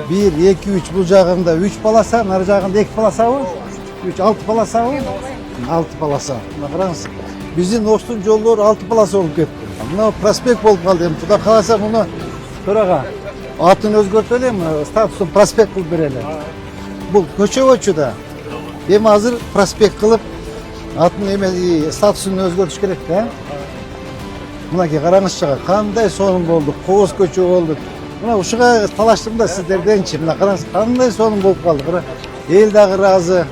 1, 2, 3 bu жағында 3 полоса, нар жағында 2 полоса var. 3, 6 полоса var. 6 полоса. Мына қараңыз. Біздің Оштун жолдары 6 полоса болып кетті. Мына проспект болып қалды. Құда қаласа мұны төраға атын өзгертелем, статусын проспект қылып берелі. Бұл көше өтшіда. Ем азыр проспект қылып атын статусын өзгертіш керек, да? Мынаке қараңыз шыға, қандай соның болды, қоғыз көше болды. Мына ұшыға талаштым да сіздерденші. Мына қараңыз, қандай соның болып қалды. Ел дағы разы.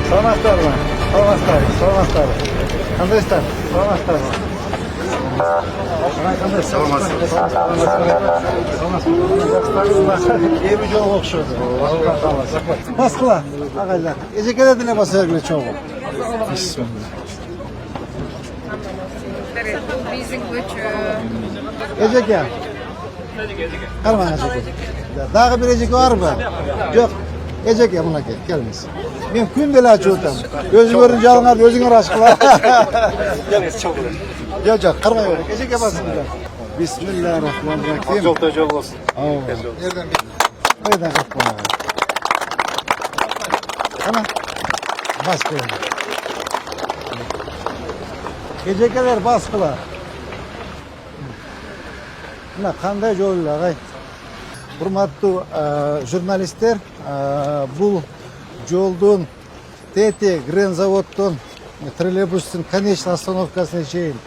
Саламатсыздар ма? Саламатсыздар. Қандайсыздар? Саламатсыздар ма? Ебі жол оқшырды. Басқыла, ағайлар. Ежекелердіне баса өргілі чоғы. Ежеке. Қарман ежеке. Дағы бір ежеке var mı? Жоқ. Ejeke buna gelmesin. Ben kündeli açıyordum. Gözü görünce alınlar, gözünü aşkılar. Gelmesin çok olur. Yok, kırma yok. Ejeke basın. Bismillahirrahmanirrahim. Çok da yol olsun. Nereden bir? Nereden kapma? Ana. Bas koyun. Ejekeler baskılar. Buna kanday yollar. Hurmatlı jurnalistler, бұл жолдың Тете Грен заводтың троллейбустың конечный остановкасына шейін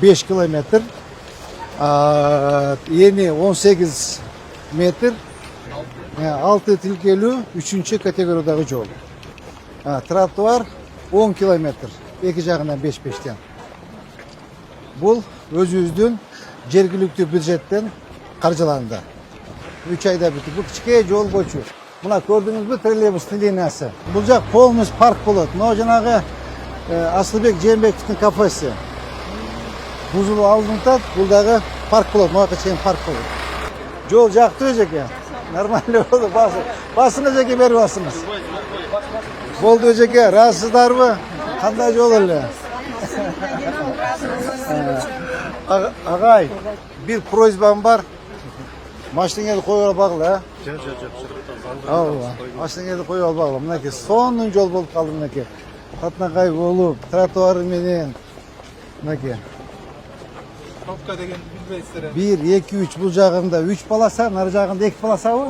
5 километр, ені 18 метр, 6 тилкелі 3-ші категориядағы жол. Тротуар 10 километр, екі жағынан 5-5-тен. Бұл өзіміздің жергілікті бюджеттен қаржыланды. 3 ayda bitti. Bu küçük yol boşu. Buna gördünüz mü trolleybus'un liniyası. Bu jaq polumuz park болады. No janağı Asılbek Cembekov'un kafesi. Buzulu aldığında buradaki park болады. No'a çeyin park болады. Yol jaktı öjeke. Normalde oldu. Basınız öjeke beri basınız. Boldu öjeke. Rahatsızlar mı? Qanday yol öyle? Ağay, bir prozbam var. Maşineni koyuyor bağlı. Maşineni koyuyor bağlı. Mınaki sonun yol bolup kaldı mınaki. Katnakay bolup, trotuarı menen. Mınaki. Topka degen bilmeysizler. 1, 2, 3 bu жағында 3 полоса, нар жағында 2 полоса var.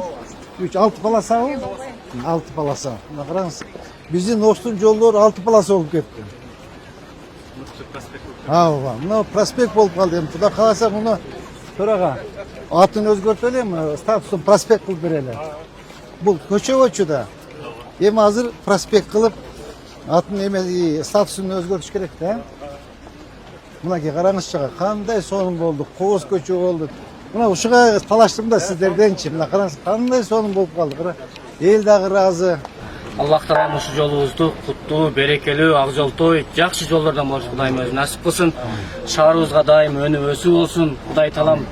3, 6 полоса var. 6 полоса. Мына қараңыз. Біздің Оштун жолдары 6 полоса болып кетті. Мына проспект болып қалды. Құда қаласа мұны төраға атын өзгертелем, статусын проспект қылып берелі. Бұл көше өтшіда. Ем азыр проспект қылып, атын статусын өзгертіш керек, да? Мынаке қараңыз шыға, қандай соның болды, қоғыз көше болды. Мына ұшыға талаштым да сіздерденші. Мына қараңыз, қандай соның болып қалды. Ел дағы разы. Аллах Таала ушу жолубузду куттуу, берекелүү, ак жолтой, жакшы жолдордон болуш Кудайым өзү насип кылсын. Шаарыбызга дайым өнүп өсүү болсун. Кудай таалам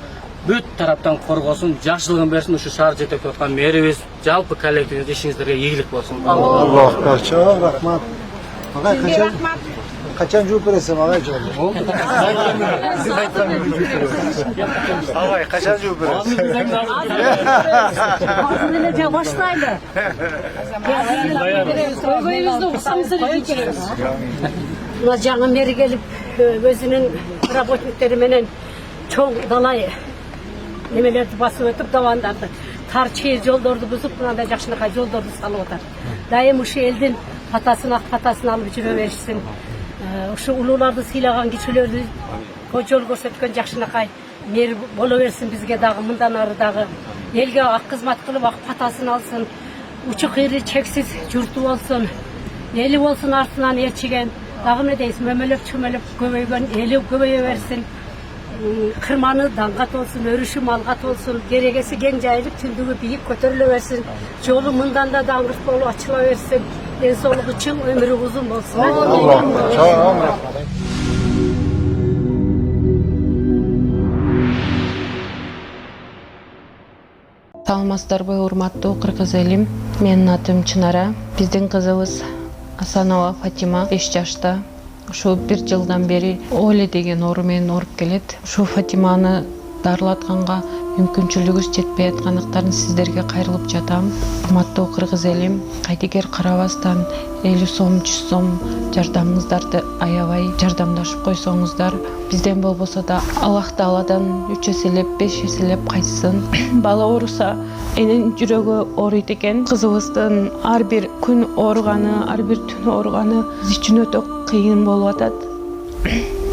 бүт тараптан коргосун, жакшылыгын берсин. Ушу шаар жетектеп аткан мэрибиз, жалпы коллективиз ишиңиздерге ийгилик болсун. Аллах çok рахмат. Агай kaçan жууп бересиң агай жолу? Агай качан жууп бересиң? Азыр эле баштайлы. Көйгөйүбүздү уксамызды кечиребиз. Мына жаңы мэри келип өзүнүн работниктери менен чоң далай немелерди басып өтүп, давандарды, тар чээ жолдорду бузуп, мындай жакшынакай жолдорду салып атат. Дайым ушу элдин ак патасын алып жүрө беришсин. Ушу улууларды сыйлаган кишилерди жол көрсөткөн жакшынакай мэр боло берсин бизге дагы, мындан ары дагы элге ак кызмат кылып ак патасын алсын. Учу кыйры чексиз журту болсун. Эли болсун артынан ээрчиген. Дагы эмне дейсиң, чөмөлөп көбөйгөн эли көбөйө берсин. Кырманы даңгат болсун, өрүшү малгат болсун, керегеси кең жайылып, түндүгү бийик көтөрүлө берсин. Жолу мындан да даңгырт болуп ачыла берсин. Ден соолугу чың, өмүрү узун болсун. Саламатсыздарбы, урматтуу кыргыз элим. Менин атым Чынара. Биздин кызыбыз Асанова Фатима 5 жашта. Ушу 1 жылдан бери Оле деген оору менен ооруп келет. Ушу Фатиманы дарылатканга мүмкүнчүлүгүбүз жетпей аткандыктан сиздерге кайрылып жатам. Урматтуу кыргыз элим, кайтекер карабастан 50 сом, 100 сом жардамыңыздарды аябай жардамдашып койсоңуздар, бизден болбосо да Аллах Тааладан 3 эселеп, 5 эселеп кайтсын. Бала ооруса энин жүрөгү ооруйт экен. Кызыбыздын ар бир күн ооруганы, ар бир түн ооруганы биз үчүн өтө кыйын болуп атат.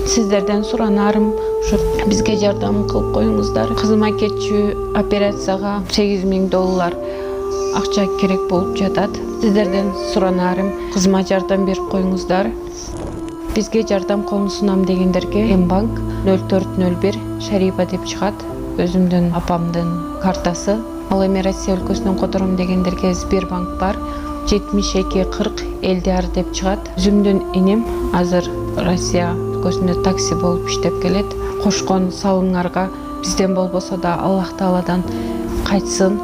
Сиздерден суранарым, ушу бизге жардам кылып коюңуздар. Кызыма кетчү операцияга $8,000 акча керек болуп жатат. Сиздерден суранарым, кызыма жардам берип коюңуздар. Бизге жардам колун сунам дегендерге М-банк 0401 Шарипа деп чыгат. Өзүмдүн апамдын картасы. Ал эми Россия өлкөсүнөн котором дегендерге Сбербанк бар. 7240 Элдиар деп чыгат. Өзүмдүн иним азыр Россия өлкөсүндө такси болуп иштеп келет. Кошкон салымыңарга бизден болбосо да Аллах Тааладан кайтсын.